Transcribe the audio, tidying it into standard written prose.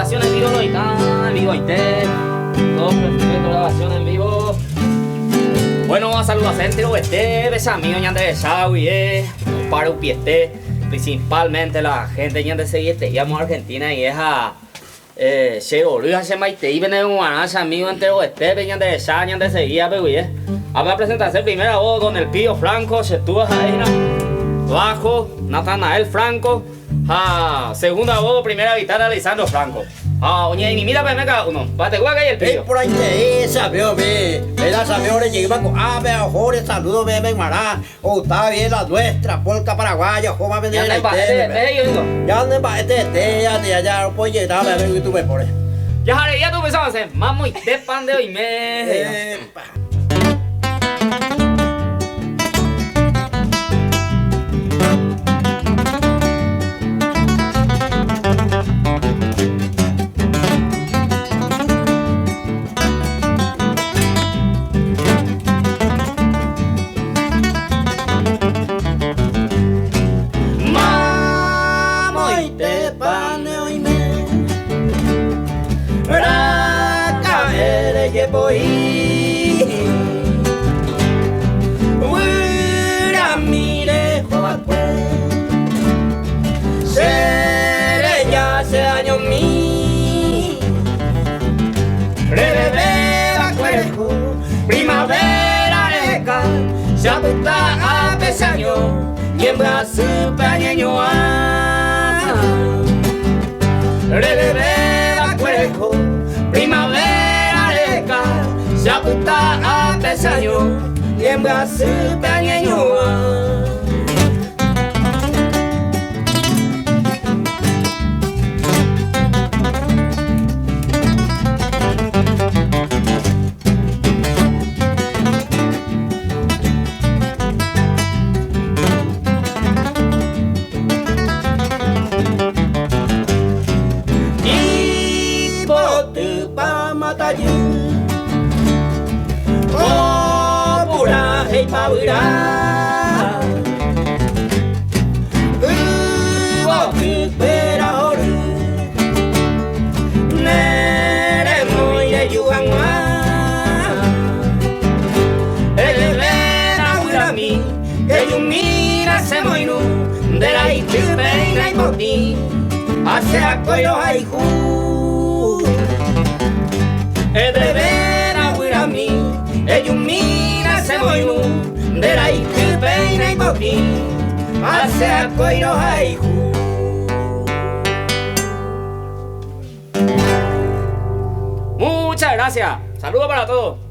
Grabación en vivo, lo en vivo, todo perfecto, grabación en vivo. Bueno, a saludar a gente, bes amigos, ñande de Xavi, para un pieste, principalmente la gente ñande se llamo Argentina y es a Chero, Luis Hachemaite, y venimos a amigos entero ñande de Xavi, ñande de seguía, pero a presentarse primera voz con el Pío Franco, Chetúa Jaina, bajo, Natanael Franco. Segunda voz, primera guitarra, Lisandro Franco. Oye, y mira, me cada uno. Pate, ¿cuál hay el pillo? Por ahí te sabio, ve. La sabio, le llega con ave, ojores, saludo, ve, mará. O está bien la nuestra, polca paraguaya, joma, vender la ya no va este, ya, pues llegar a ver que tú me pones. Ya tú pensabas hacer, mamo y te pan de hoy me. Primavera leca, Jabuta a pesaño, y en brazo pañeño Revera cuerejo, primavera leca, Jabuta a pesaño, y en brazo pañeño Maura Pera Horu Nere Moye Yuangwa Elevera Urami Eyumina Semoinu De la Itupeina y Moti Hace Akoyo Haiku Elevera Urami Eyumina Semoinu de la Itupeina y Botín, hace Akoiro Haiku. Muchas gracias. Saludos para todos.